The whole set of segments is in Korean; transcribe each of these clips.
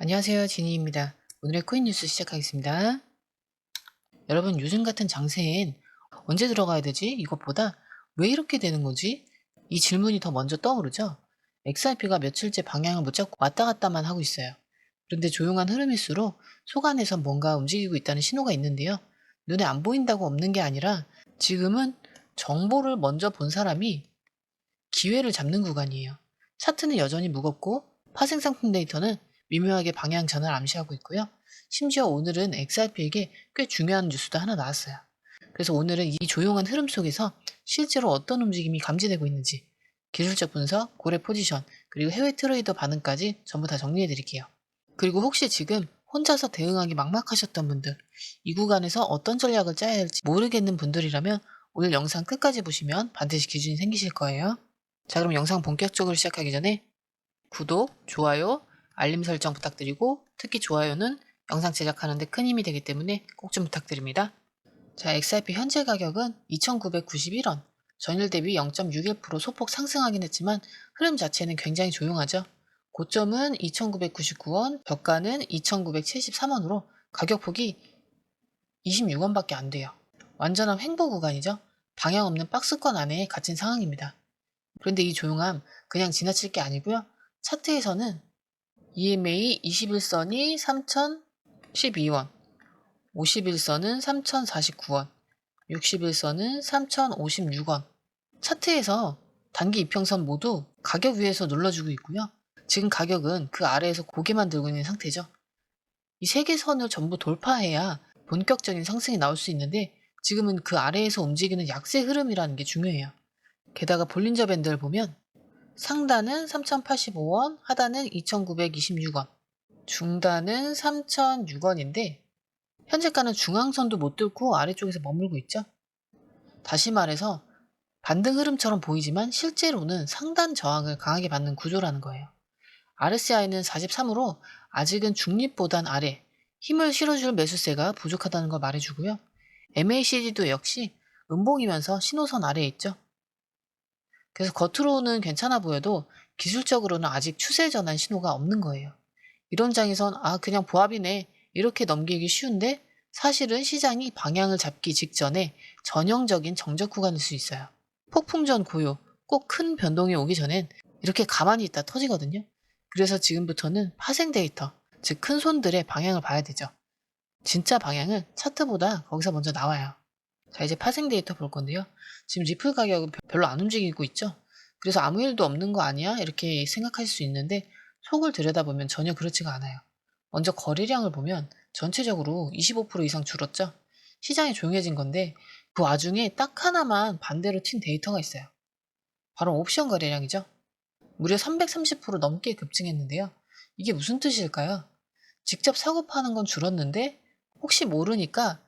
안녕하세요. 지니입니다. 오늘의 코인 뉴스 시작하겠습니다. 여러분, 요즘 같은 장세엔 언제 들어가야 되지? 이것보다 왜 이렇게 되는 거지? 이 질문이 더 먼저 떠오르죠? XRP가 며칠째 방향을 못 잡고 왔다 갔다만 하고 있어요. 그런데 조용한 흐름일수록 속 안에서 뭔가 움직이고 있다는 신호가 있는데요. 눈에 안 보인다고 없는 게 아니라 지금은 정보를 먼저 본 사람이 기회를 잡는 구간이에요. 차트는 여전히 무겁고 파생 상품 데이터는 미묘하게 방향 전환을 암시하고 있고요. 심지어 오늘은 XRP에게 꽤 중요한 뉴스도 하나 나왔어요. 그래서 오늘은 이 조용한 흐름 속에서 실제로 어떤 움직임이 감지되고 있는지 기술적 분석, 고래 포지션, 그리고 해외 트레이더 반응까지 전부 다 정리해 드릴게요. 그리고 혹시 지금 혼자서 대응하기 막막하셨던 분들, 이 구간에서 어떤 전략을 짜야 할지 모르겠는 분들이라면 오늘 영상 끝까지 보시면 반드시 기준이 생기실 거예요. 자, 그럼 영상 본격적으로 시작하기 전에 구독, 좋아요, 알림 설정 부탁드리고 특히 좋아요는 영상 제작하는데 큰 힘이 되기 때문에 꼭 좀 부탁드립니다. 자, XRP 현재 가격은 2,991원, 전일 대비 0.61% 소폭 상승하긴 했지만 흐름 자체는 굉장히 조용하죠. 고점은 2,999원, 저가는 2,973원으로 가격폭이 26원밖에 안 돼요. 완전한 횡보 구간이죠. 방향 없는 박스권 안에 갇힌 상황입니다. 그런데 이 조용함 그냥 지나칠 게 아니고요. 차트에서는 EMA 21선이 3,012원, 51선은 3,049원, 61선은 3,056원. 차트에서 단기 이평선 모두 가격 위에서 눌러주고 있고요. 지금 가격은 그 아래에서 고개만 들고 있는 상태죠. 이 세 개 선을 전부 돌파해야 본격적인 상승이 나올 수 있는데 지금은 그 아래에서 움직이는 약세 흐름이라는 게 중요해요. 게다가 볼린저 밴드를 보면 상단은 3,085원, 하단은 2,926원, 중단은 3,006원인데 현재가는 중앙선도 못 뚫고 아래쪽에서 머물고 있죠. 다시 말해서 반등 흐름처럼 보이지만 실제로는 상단 저항을 강하게 받는 구조라는 거예요. RSI는 43으로 아직은 중립보단 아래, 힘을 실어줄 매수세가 부족하다는 걸 말해주고요. MACD도 역시 음봉이면서 신호선 아래에 있죠. 그래서 겉으로는 괜찮아 보여도 기술적으로는 아직 추세 전환 신호가 없는 거예요. 이런 장에선 그냥 보합이네 이렇게 넘기기 쉬운데 사실은 시장이 방향을 잡기 직전에 전형적인 정적 구간일 수 있어요. 폭풍전 고요, 꼭 큰 변동이 오기 전엔 이렇게 가만히 있다 터지거든요. 그래서 지금부터는 파생 데이터, 즉 큰 손들의 방향을 봐야 되죠. 진짜 방향은 차트보다 거기서 먼저 나와요. 자, 이제 파생 데이터 볼 건데요. 지금 리플 가격은 별로 안 움직이고 있죠. 그래서 아무 일도 없는 거 아니야? 이렇게 생각할 수 있는데 속을 들여다보면 전혀 그렇지가 않아요. 먼저 거래량을 보면 전체적으로 25% 이상 줄었죠. 시장이 조용해진 건데 그 와중에 딱 하나만 반대로 튄 데이터가 있어요. 바로 옵션 거래량이죠. 무려 330% 넘게 급증했는데요. 이게 무슨 뜻일까요? 직접 사고 파는 건 줄었는데 혹시 모르니까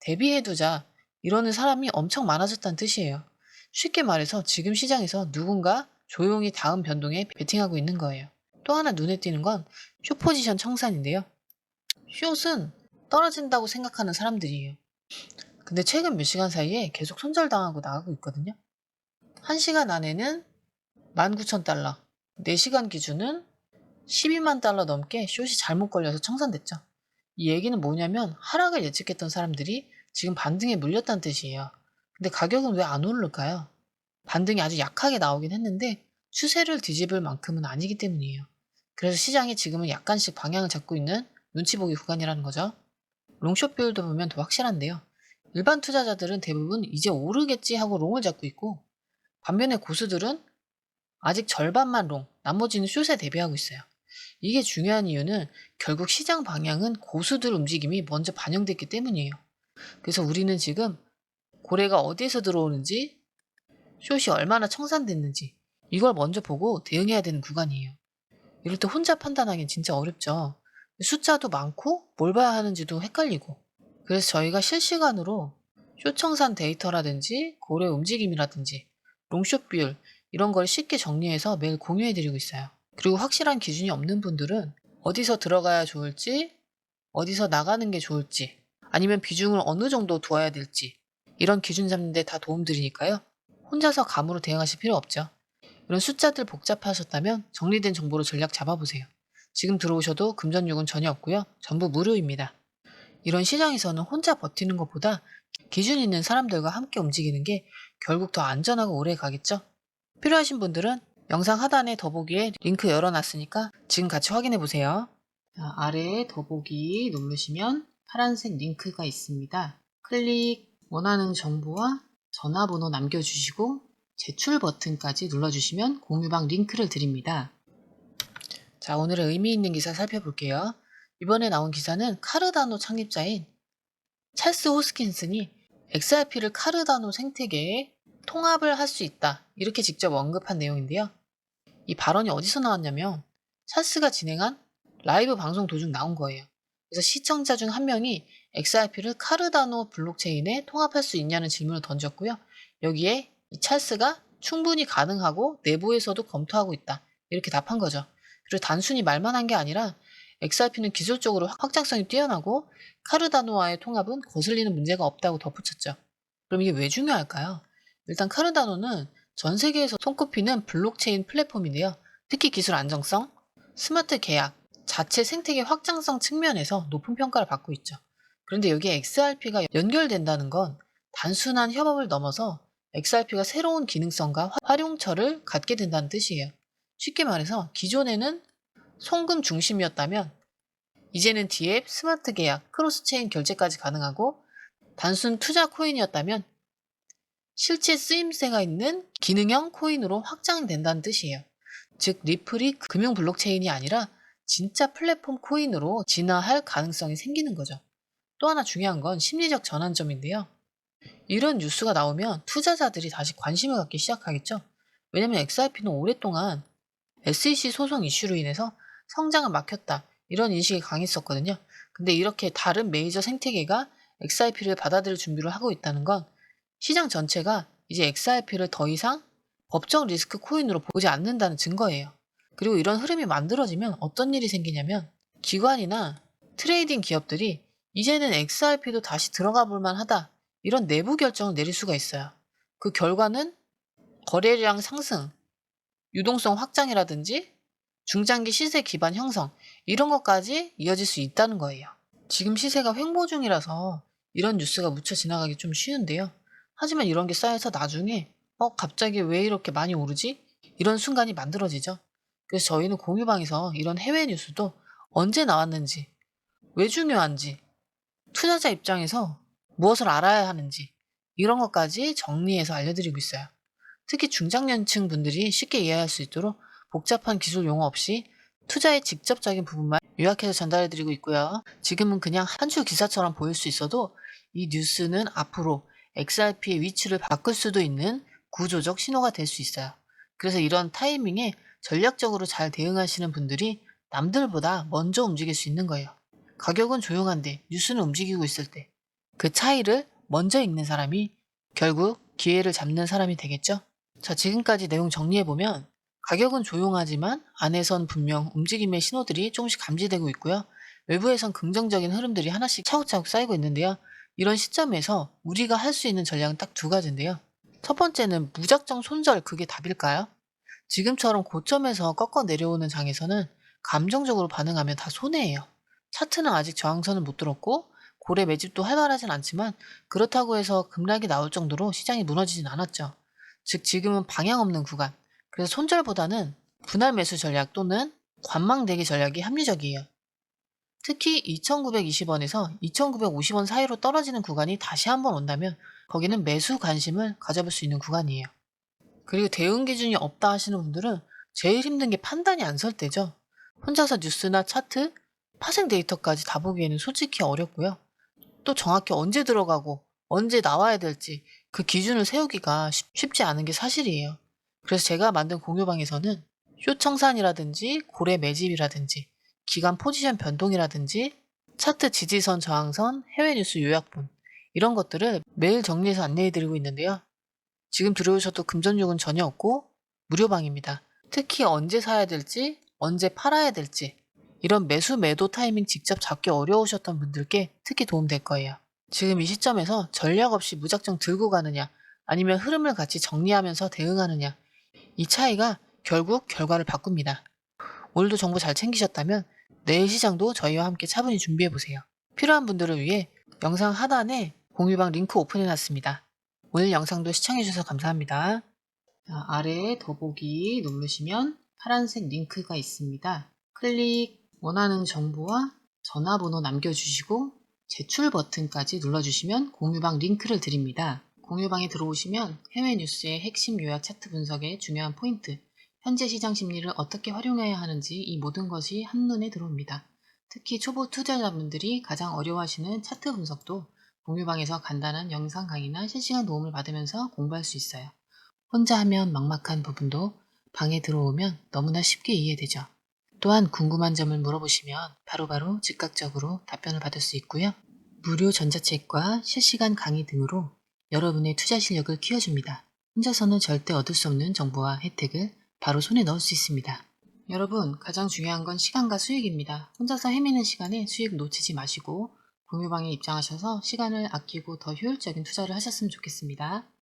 대비해두자 이러는 사람이 엄청 많아졌다는 뜻이에요. 쉽게 말해서 지금 시장에서 누군가 조용히 다음 변동에 베팅하고 있는 거예요. 또 하나 눈에 띄는 건 숏 포지션 청산인데요. 숏은 떨어진다고 생각하는 사람들이에요. 근데 최근 몇 시간 사이에 계속 손절당하고 나가고 있거든요. 1시간 안에는 19,000달러, 4시간 기준은 12만 달러 넘게 숏이 잘못 걸려서 청산됐죠. 이 얘기는 뭐냐면 하락을 예측했던 사람들이 지금 반등에 물렸다는 뜻이에요. 근데 가격은 왜 안 오를까요? 반등이 아주 약하게 나오긴 했는데 추세를 뒤집을 만큼은 아니기 때문이에요. 그래서 시장이 지금은 약간씩 방향을 잡고 있는 눈치 보기 구간이라는 거죠. 롱숏 비율도 보면 더 확실한데요. 일반 투자자들은 대부분 이제 오르겠지 하고 롱을 잡고 있고 반면에 고수들은 아직 절반만 롱, 나머지는 숏에 대비하고 있어요. 이게 중요한 이유는 결국 시장 방향은 고수들 움직임이 먼저 반영됐기 때문이에요. 그래서 우리는 지금 고래가 어디에서 들어오는지, 숏이 얼마나 청산됐는지 이걸 먼저 보고 대응해야 되는 구간이에요. 이럴 때 혼자 판단하기는 진짜 어렵죠. 숫자도 많고 뭘 봐야 하는지도 헷갈리고. 그래서 저희가 실시간으로 숏 청산 데이터라든지 고래 움직임이라든지 롱숏 비율 이런 걸 쉽게 정리해서 매일 공유해드리고 있어요. 그리고 확실한 기준이 없는 분들은 어디서 들어가야 좋을지, 어디서 나가는 게 좋을지, 아니면 비중을 어느 정도 두어야 될지 이런 기준 잡는 데 다 도움드리니까요. 혼자서 감으로 대응하실 필요 없죠. 이런 숫자들 복잡하셨다면 정리된 정보로 전략 잡아보세요. 지금 들어오셔도 금전요금 전혀 없고요. 전부 무료입니다. 이런 시장에서는 혼자 버티는 것보다 기준 있는 사람들과 함께 움직이는 게 결국 더 안전하고 오래 가겠죠? 필요하신 분들은 영상 하단에 더보기에 링크 열어놨으니까 지금 같이 확인해 보세요. 자, 아래에 더보기 누르시면 파란색 링크가 있습니다. 클릭, 원하는 정보와 전화번호 남겨주시고 제출 버튼까지 눌러주시면 공유방 링크를 드립니다. 자, 오늘의 의미 있는 기사 살펴볼게요. 이번에 나온 기사는 카르다노 창립자인 찰스 호스킨슨이 XRP를 카르다노 생태계에 통합을 할 수 있다, 이렇게 직접 언급한 내용인데요. 이 발언이 어디서 나왔냐면 찰스가 진행한 라이브 방송 도중 나온 거예요. 그래서 시청자 중 한 명이 XRP를 카르다노 블록체인에 통합할 수 있냐는 질문을 던졌고요. 여기에 이 찰스가 충분히 가능하고 내부에서도 검토하고 있다, 이렇게 답한 거죠. 그리고 단순히 말만 한 게 아니라 XRP는 기술적으로 확장성이 뛰어나고 카르다노와의 통합은 거슬리는 문제가 없다고 덧붙였죠. 그럼 이게 왜 중요할까요? 일단 카르다노는 전 세계에서 손꼽히는 블록체인 플랫폼인데요. 특히 기술 안정성, 스마트 계약, 자체 생태계 확장성 측면에서 높은 평가를 받고 있죠. 그런데 여기에 XRP가 연결된다는 건 단순한 협업을 넘어서 XRP가 새로운 기능성과 활용처를 갖게 된다는 뜻이에요. 쉽게 말해서 기존에는 송금 중심이었다면 이제는 디앱, 스마트 계약, 크로스체인 결제까지 가능하고, 단순 투자 코인이었다면 실제 쓰임새가 있는 기능형 코인으로 확장된다는 뜻이에요. 즉 리플이 금융 블록체인이 아니라 진짜 플랫폼 코인으로 진화할 가능성이 생기는 거죠. 또 하나 중요한 건 심리적 전환점인데요. 이런 뉴스가 나오면 투자자들이 다시 관심을 갖기 시작하겠죠. 왜냐면 XRP는 오랫동안 SEC 소송 이슈로 인해서 성장을 막혔다, 이런 인식이 강했었거든요. 근데 이렇게 다른 메이저 생태계가 XRP를 받아들일 준비를 하고 있다는 건 시장 전체가 이제 XRP를 더 이상 법적 리스크 코인으로 보지 않는다는 증거예요. 그리고 이런 흐름이 만들어지면 어떤 일이 생기냐면 기관이나 트레이딩 기업들이 이제는 XRP도 다시 들어가 볼 만하다, 이런 내부 결정을 내릴 수가 있어요. 그 결과는 거래량 상승, 유동성 확장이라든지 중장기 시세 기반 형성, 이런 것까지 이어질 수 있다는 거예요. 지금 시세가 횡보 중이라서 이런 뉴스가 묻혀 지나가기 좀 쉬운데요. 하지만 이런 게 쌓여서 나중에 갑자기 왜 이렇게 많이 오르지? 이런 순간이 만들어지죠. 그래서 저희는 공유방에서 이런 해외 뉴스도 언제 나왔는지, 왜 중요한지, 투자자 입장에서 무엇을 알아야 하는지, 이런 것까지 정리해서 알려드리고 있어요. 특히 중장년층 분들이 쉽게 이해할 수 있도록 복잡한 기술 용어 없이 투자의 직접적인 부분만 요약해서 전달해드리고 있고요. 지금은 그냥 한 줄 기사처럼 보일 수 있어도 이 뉴스는 앞으로 XRP의 위치를 바꿀 수도 있는 구조적 신호가 될 수 있어요. 그래서 이런 타이밍에 전략적으로 잘 대응하시는 분들이 남들보다 먼저 움직일 수 있는 거예요. 가격은 조용한데 뉴스는 움직이고 있을 때 그 차이를 먼저 읽는 사람이 결국 기회를 잡는 사람이 되겠죠? 자, 지금까지 내용 정리해보면 가격은 조용하지만 안에선 분명 움직임의 신호들이 조금씩 감지되고 있고요. 외부에선 긍정적인 흐름들이 하나씩 차곡차곡 쌓이고 있는데요. 이런 시점에서 우리가 할 수 있는 전략은 딱 두 가지인데요. 첫 번째는 무작정 손절, 그게 답일까요? 지금처럼 고점에서 꺾어 내려오는 장에서는 감정적으로 반응하면 다 손해예요. 차트는 아직 저항선을 못 들었고 고래 매집도 활발하진 않지만 그렇다고 해서 급락이 나올 정도로 시장이 무너지진 않았죠. 즉 지금은 방향 없는 구간, 그래서 손절보다는 분할 매수 전략 또는 관망대기 전략이 합리적이에요. 특히 2,920원에서 2,950원 사이로 떨어지는 구간이 다시 한번 온다면 거기는 매수 관심을 가져볼 수 있는 구간이에요. 그리고 대응 기준이 없다 하시는 분들은 제일 힘든 게 판단이 안 설 때죠. 혼자서 뉴스나 차트, 파생 데이터까지 다 보기에는 솔직히 어렵고요. 또 정확히 언제 들어가고 언제 나와야 될지 그 기준을 세우기가 쉽지 않은 게 사실이에요. 그래서 제가 만든 공유방에서는 쇼 청산이라든지 고래 매집이라든지 기간 포지션 변동이라든지 차트 지지선 저항선, 해외 뉴스 요약본, 이런 것들을 매일 정리해서 안내해드리고 있는데요. 지금 들어오셔도 금전요금 전혀 없고 무료방입니다. 특히 언제 사야 될지, 언제 팔아야 될지, 이런 매수 매도 타이밍 직접 잡기 어려우셨던 분들께 특히 도움될 거예요. 지금 이 시점에서 전략 없이 무작정 들고 가느냐, 아니면 흐름을 같이 정리하면서 대응하느냐, 이 차이가 결국 결과를 바꿉니다. 오늘도 정보 잘 챙기셨다면 내일 시장도 저희와 함께 차분히 준비해보세요. 필요한 분들을 위해 영상 하단에 공유방 링크 오픈해놨습니다. 오늘 영상도 시청해주셔서 감사합니다. 자, 아래에 더보기 누르시면 파란색 링크가 있습니다. 원하는 정보와 전화번호 남겨주시고 제출 버튼까지 눌러주시면 공유방 링크를 드립니다. 공유방에 들어오시면 해외 뉴스의 핵심 요약 차트 분석의 중요한 포인트, 현재 시장 심리를 어떻게 활용해야 하는지 이 모든 것이 한눈에 들어옵니다. 특히 초보 투자자분들이 가장 어려워하시는 차트 분석도 공유방에서 간단한 영상 강의나 실시간 도움을 받으면서 공부할 수 있어요. 혼자 하면 막막한 부분도 방에 들어오면 너무나 쉽게 이해되죠. 또한 궁금한 점을 물어보시면 바로바로 즉각적으로 답변을 받을 수 있고요. 무료 전자책과 실시간 강의 등으로 여러분의 투자 실력을 키워줍니다. 혼자서는 절대 얻을 수 없는 정보와 혜택을 바로 손에 넣을 수 있습니다. 여러분, 가장 중요한 건 시간과 수익입니다. 혼자서 헤매는 시간에 수익 놓치지 마시고 공유방에 입장하셔서 시간을 아끼고 더 효율적인 투자를 하셨으면 좋겠습니다.